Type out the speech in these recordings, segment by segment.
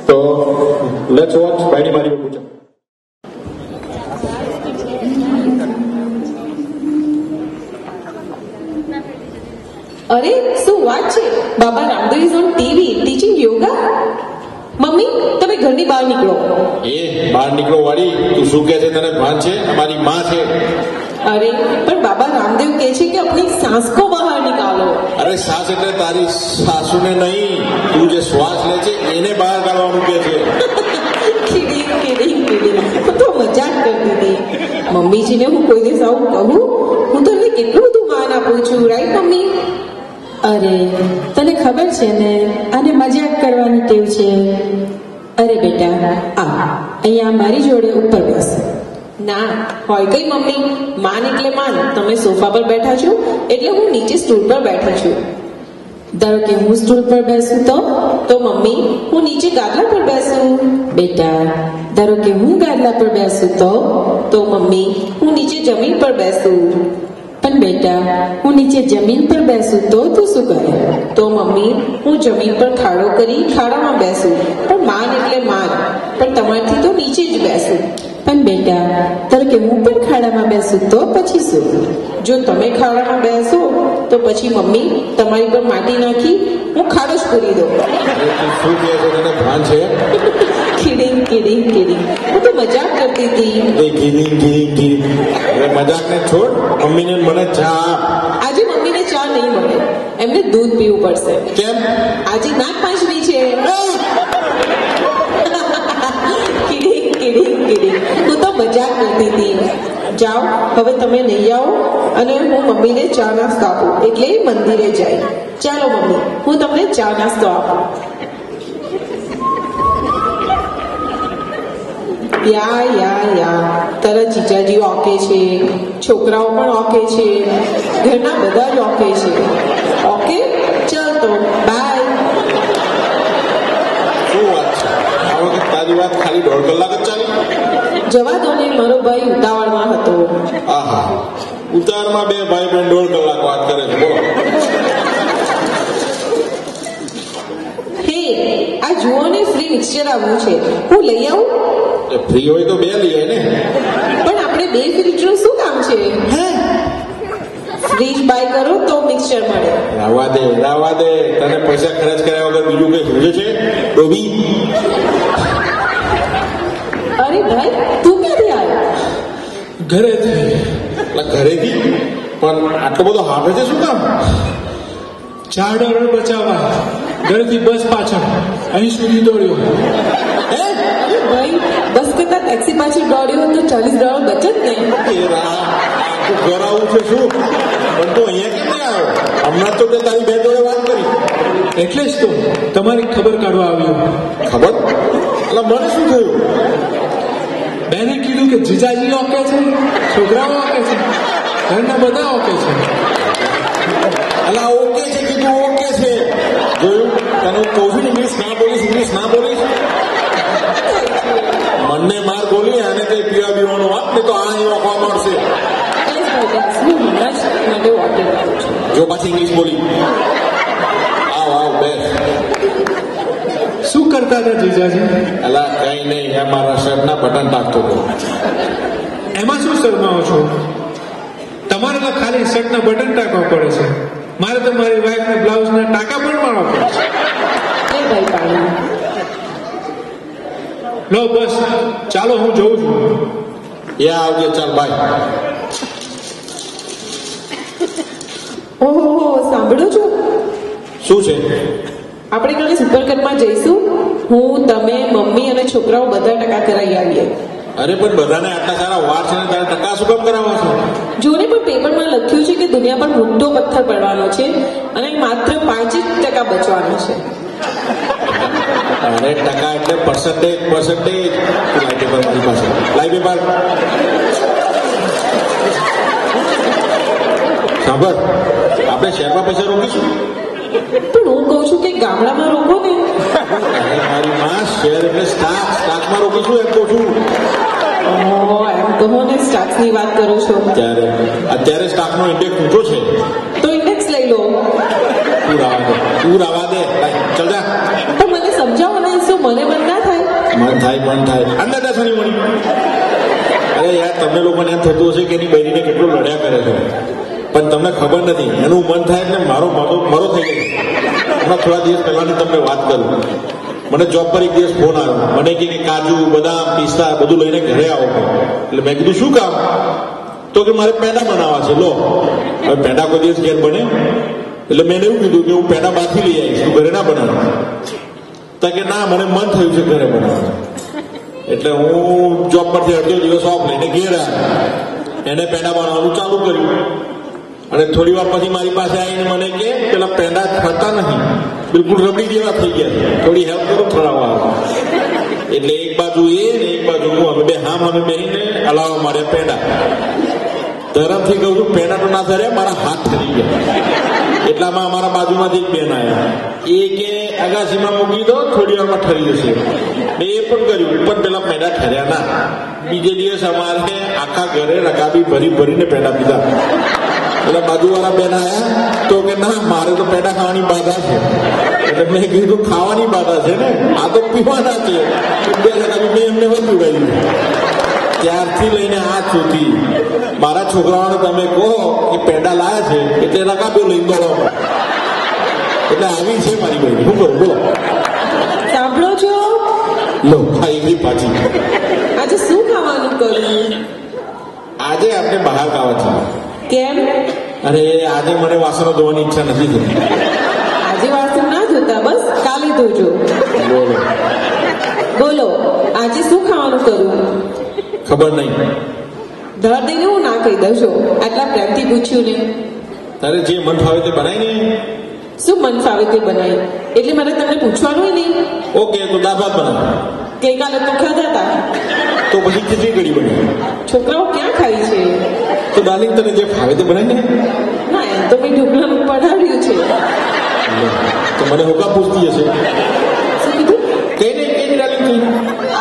તો let's watch ભાઈની મારી પૂછો. અરે શું વાત છે, Baba Ramdev is on TV teaching yoga. Mummy તમે ઘરની બહાર નીકળો. એ બહાર નીકળો વાળી, તું શું કહે છે? તને ભાન છે? અમારી માં છે. અરે પણ બાબા રામદેવ કહે છે કે अपनी सांस को बाहर निकालो. અરે સાસ એટલે તારી સાસુને નહીં, તું જે શ્વાસ લે છે એને બહાર કાઢવાનું કે છે. કિડિંગ કિડિંગ કિડિંગ, હું તો મજાક કરતી હતી. મમ્મીજીને હું કોઈ દિવસ આવું કહું? હું તો એને કેટલું બધું માન આપું છું, રાઈટ મમ્મી? અરે તને ખબર છે ને, આને મજાક કરવાની ટેવ છે. અરે બેટા અહીંયા મારી જોડે ઉપર બેસ. ના હોય કઈ મમ્મી, માન એટલે માન. તમે સોફા પર બેઠા છો એટલે હું નીચે સ્ટૂલ પર બેઠા છું. ધારો કે હું સ્ટૂલ પર બેસું તો મમ્મી હું નીચે ગાદલા પર બેસું. બેટા ધારો કે હું ગાદલા પર બેસું તો મમ્મી હું નીચે જમીન પર બેસું. પણ બેટા હું નીચે જમીન પર બેસું તો તું શું કરે? તો મમ્મી હું જમીન પર ખાડો કરી ખાડામાં બેસું. પણ માન એટલે માન, પણ તમારથી તો નીચે જ બેસું. પણ બેટા ધારો કે હું પણ ખાડામાં બેસું તો પછી શું? જો તમે ખાડામાં બેસો તો પછી મમ્મી તમારી પર માટી નાખી હું ખાડો જ પૂરી દઉં. શું કહે છે? તને ભાન છે? કિડિંગ કિડિંગ કિડિંગ, હું તો મજાક કરતી હતી. કિડિંગ કિડિંગ કિડિંગ, હવે મજાક ને છોડ. મમ્મીને મને ચા. આજે મમ્મીને ચા નહીં મળે, એમને દૂધ પીવું પડશે. કેમ? આજે નાગપાંચમી છે. કિડિંગ કિડિંગ કિડિંગ, હું તો મજાક કરતી હતી. જાઓ હવે તમે નહીં આવો અને હું મમ્મીને ચા નાસ્તો આપું એટલે મંદિરે જાય. ચાલો મમ્મી હું તમને ચા નાસ્તો આપું. યા તરત જીજાજી ઓકે છે, છોકરાઓ પણ ઓકે છે, ઘરના બધા જ ઓકે છે. ઓકે ચાલ તો બાય. શું વાત છે? આ વખત તારી વાત ખાલી 1.5 કલાક જ ચાલી? જવા દો ને, મારો ભાઈ ઉતાવળમાં હતો. આહા, ઉતારમાં બે ભાઈ બહેન 1.5 કલાક વાત કરે છે. બોલો. હે આ જુઓ ને, ફ્રી મિક્સચર આવ્યું છે, હું લઈ આવું? ફ્રી હોય તો બે લઈ આય ને. પણ આપણે બે ફ્રીજનું શું કામ છે? ફ્રીજ બાય કરો તો મિક્સચર મળે. રાવા દે, તને પૈસા ખર્ચ કર્યા વગર બીજું કઈ સમજે છે ડોબી? અરે ભાઈ તું ક્યાંથી આવ્યો? ઘરેથી. ઘરેથી? પણ આટલો બધો હાફે છે શું કામ? $4 બચાવવા ઘરેથી બસ પાછળ અહીં સુધી દોડ્યો. ભાઈ બસ કરતા ટેક્સી પાછળ દોડ્યો તો $40 બચત ને. તું ઘર આવું છે શું? પણ તું અહીંયા કેમ નહીં આવ્યો? હમણાં તો તે તારી બેન જોડે વાત કરી. એટલે જ તો તમારી ખબર કાઢવા આવ્યો. ખબર? એટલે મને શું થયું? બેને કીધું કે જીજાજી ઓકે છે, છોકરાઓ ઓકે છે, ઘરના બધા ઓકે છે. અલા ઓકે છે કીધું, ઓકે છે. જોયું? તને હું કહું છું ઇંગ્લિશ ના બોલીશ. મને માર બોલી આને કઈ પીવા પીવાનું વાત ને તો આ અહીં ઓખવા મળશે. જો પાછી ઇંગ્લિશ બોલી. આવ બેસ. શું કરતા હતા જીજાજી? અલા કઈ નહીં, આ મારા શર્ટના બટન ટાકતો હતો. એમાં શું શરમાવો છો? તમારે તો ખાલી શર્ટના બટન ટાંકવા પડે છે, મારે તો મારી વાઈફના બ્લાઉઝના ટાંકા પણ મારવા પડે છે. ભાઈ પાણી લો બસ ચાલો, હું જઉં છું. આવજે, ચાલ બાય. ઓહો સાંભળો છો? શું છે? આપણે કાલે સુપરકટમાં જઈશું. હું, તમે, મમ્મી અને છોકરાઓ બધા ટકા કરાવી આવીએ. અરે પણ બધાને આટલા સારા વાર છે ને તારે ટકા શું કામ કરાવવા છો? જોને પણ પેપરમાં લખ્યું છે કે દુનિયા પર મોટો પથ્થર પડવાનો છે અને માત્ર 5% બચવાનો છે. અરે ટકા એટલે પર્સન્ટેજ. લાઈ પેપર મારી પાસે. લાઈ પેપર. સાંભળ, આપણે શહેરમાં પૈસા રોકીશું. પણ હું કહું છું કે ગામડામાં રોકો ને. મારી માં, શહેર એટલે સ્ટાકમાં રોકીશું એમ કહું છું. એમ કહો ને, સ્ટાક્સની વાત કરો છો. અત્યારે સ્ટાકનો ઇન્ડેક્સ ઊંચો છે તો ઇન્ડેક્સ લઈ લો. તું રાવા દે. ચાલ જા. તો મને સમજાવો ને, શું મને બંધ ના મન થાય અંદર દર્શની મળી. અરે યાર, તમને લોકોને એમ થતું હશે કે એની બહેરીને કેટલું લડ્યા કરે છે, પણ તમને ખબર નથી. એનું મન થાય એટલે મારો થઈ જાય. હમણાં થોડા દિવસ પહેલાની તમને વાત કરું. મને જોબ પર એક દિવસ ફોન આવ્યો. મને કે કાજુ, બદામ, પિસ્તા બધું લઈને ઘરે આવો. એટલે મેં કીધું શું કામ? તો કે મારે પેંડા બનાવવા છે. લો, હવે પેંડા કોઈ દિવસ ઘેર બને? એટલે મેં એવું કીધું કે હું પેંડા બહારથી લઈ આવીશ, તું ઘરે ના બનાવ. તો કે ના, મને મન થયું છે ઘરે બનાવવાનું. એટલે હું જોબ પરથી અડધો દિવસ ઓફ લઈને ઘેર આવ્યો. એને પેંડા બનાવવાનું ચાલુ કર્યું. અને થોડી વાર પછી મારી પાસે આવીને મને કે પેલા પેંડા થતા નહીં, બિલકુલ રબડી જેવા થઈ ગયા છે, થોડી હેલ્પ કરો થડાવવા. એટલે એક બાજુ એ ને એક બાજુ હું, અમે બે હામે બેહીને હલાવવા માંડ્યા પેંડા. ધરમથી કહું છું, પેંડા તો ના થયા, મારા હાથ ઠરી ગયા. એટલામાં અમારા બાજુમાંથી એક બેન આવ્યા. એ કે અગાસીમાં મૂકી દો, થોડી વારમાં ઠરી જશે. મેં એ પણ કર્યું, પણ પેલા પેંડા ઠર્યા ના. બીજે દિવસ અમારે આખા ઘરે રકાબી ભરીને પેંડા પીધા. એટલે બાજુવાળા બેન આવ્યા તો કે ના, મારે તો પેંડા ખાવાની બાધા છે. એટલે મેં કીધું ખાવાની બાધા છે ને, આ તો પીવાના છે. મેં એમને વધુ કહ્યું. ત્યારથી લઈને આ સુધી મારા છોકરાઓને તમે કહો કે પેંડા લાયા છે એટલે રકાબીઓ લઈને દોડવા. એટલે આવી છે મારી બહેન. શું કરું બોલો? સાંભળો છો? લો, હા, એકલી પાછી. આજે શું ખાવાનું કર્યું? આજે આપણે બહાર ખાવા છે. કેમ? અરે આજે મને વાસણો ધોવાની ઈચ્છા નથી થતી. આજે વાસણ ના ધોતા, બસ કાલે ધોજો. બોલો, આજે શું ખાવાનું કર્યું? ખબર નહીં. ધર દઈને હું ના કહી દઉં છું, આટલા પ્રેમથી પૂછ્યું ને. તારે જે મન ફાવે તે બનાવી ને. શું મન ફાવે તે બનાવી? એટલે મારે તમને પૂછવાનું નહીં. ઓકે, તો દાળ ભાત બનાવ. ગઈકાલે તો ખાધા હતા. તો પછી ખીચડી કઢી બનાવી. છોકરાઓ ક્યાં ખાય છે? તો ડાર્લિંગ, તને જે ફાવે તે બનાવી ને. ના, એમ તો મેં ઢોકળાનું પડાવ્યું છે. તો મને હોકા પૂછતી હશે. શું કીધું? કઈ નહીં ડાર્લિંગ.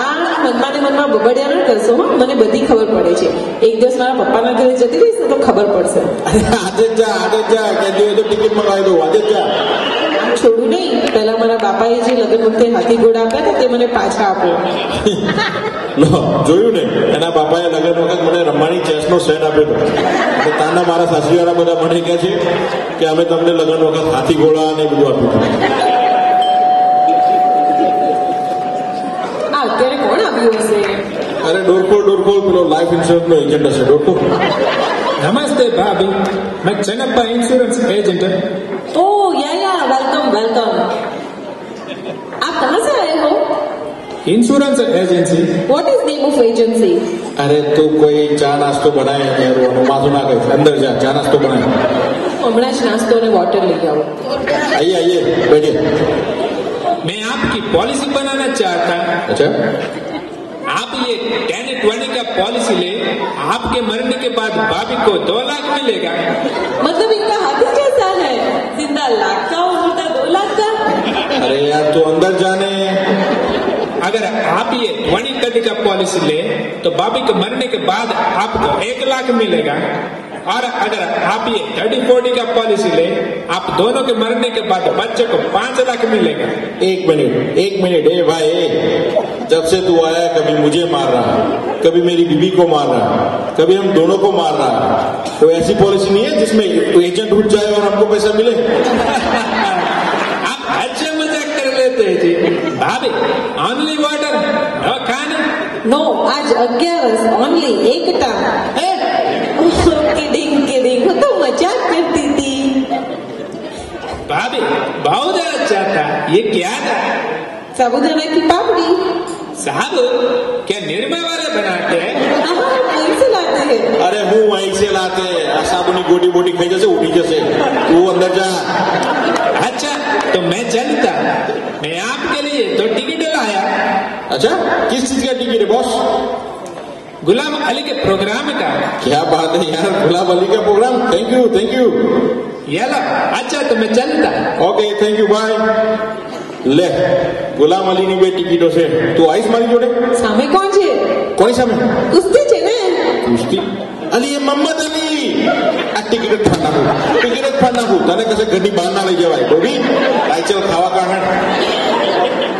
આ મનમાં ને મનમાં બબડિયા ન કરશો. મને બધી ખબર પડે છે. એક દિવસ મારા પપ્પાના ઘરે જતી રહીશ ને તો ખબર પડશે. આજે જ જા કે જોઈએ તો ટિકિટ મંગાવી દો. આજે જ જા. છોડું નહીં. પહેલા મારા બાપાએ જે લગ્ન વખતે હાથી ઘોડા આપ્યા હતા તે મને પાછા આપો. લો, જોયું ને, એના બાપાએ લગ્ન વખત મને રમવાની ચેસનો સેટ આપ્યો હતો. અને તાના મારા સાસરીવાળા બધા મને કહે છે કે અમે તમને લગ્ન વખત હાથી ઘોડા ને બધું આપ્યું હતું. અત્યારે કોણ આવ્યું હશે? અરે ડોરખોલ પેલો લાઈફ ઇન્સ્યોરન્સ નો એજન્ટ હશે. ડોરખોલ. नमस्ते भाभी, मैं चनप्पा इंश्योरेंस एजेंट है। ओह या वेलकम वेलकम। आप कहाँ से आए हो? Insurance agency. What is name of agency? अरे तू कोई चा नाश्तो बनाए माथू ना कर, अंदर जा, चा नाश्तो बनाए. हमारा नाश्तो ने वाटर ले आओ. आइए बैठिए. मैं आपकी पॉलिसी बनाना चाहता। अच्छा, आप ये 10-20 का पॉलिसी ले, आपके मरने के बाद भाभी को 2 लाख मिलेगा। मतलब इनका हाथी कैसा है? जिंदा लाख का और मुर्दा 2 लाख का? अरे यार तू अंदर जाने. अगर आप ये 20-30 का पॉलिसी ले तो भाभी के मरने के बाद आपको 1 लाख मिलेगा। और अगर आप ये 30-40 का पॉलिसी ले, आप दोनों के मरने के बाद बच्चे को 5 लाख मिलेगा। एक मिनट ए भाई, जब से तू आया कभी मुझे मार रहा है, कभी मेरी बीबी को मार रहा है, कभी हम दोनों को मार रहा है. कोई ऐसी पॉलिसी नहीं है जिसमें एजेंट उठ जाए और हमको पैसा मिले. आप अच्छा मजाक कर लेते हैं जी। भाभी ओनली वाटर, नो खाना. नो, आज 11 ओनली एक टाइम. किडिंग वो तो मजाक करती थी. भाभी बहुत अच्छा था. ये क्या था? साबुदाना की पापड़ी. साबु क्या निर्मा वाले बनाते हैं? वहीं से लाते हैं. अरे હું वहीं से लाते. આ સાબુની ગોટી બોટી ખાઈ જશે, ઉઠી જશે. તું અંદર जा. अच्छा तो मैं चलता. मैं आपके लिए तो टिकट लाया. अच्छा, किस चीज का टिकट है बॉस? गुलाम अली के प्रोग्राम का. क्या बात है यार, गुलाम अली का प्रोग्राम. Thank you. ये लो. अच्छा तो मैं चलता. Okay, thank you, bye. લે, ગુલામ અલીની બે ટિકિટો છે. તું આવીશ મારી જોડે? સામે કોણ છે? કોની સામે? કુસ્તી છે ને? કુસ્તી? અલી એ મોહમ્મદ અલી. આ ટિકિટ જ ફાડ નાખું. તને કશે ઘરની બહાર ના લઈ જવાય. બોબી, આઈ ચાલ ખાવા કારણ.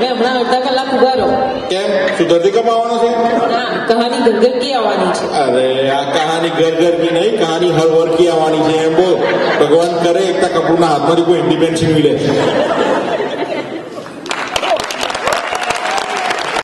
મેં હમણાં અડધા કલાક ઉભા રહો. કેમ? શું ધરતી કમાવાનો છે? ના, કહાની ગરગર કી આવવાની છે. અરે આ કહાની ઘર ઘર કી નહીં, કહાની હર વર કી આવવાની છે એમ બોલ. ભગવાન કરે એકતા કપૂરના હાથમાંથી કોઈ ઇન્ડિપેન્ડન્સ મિલે.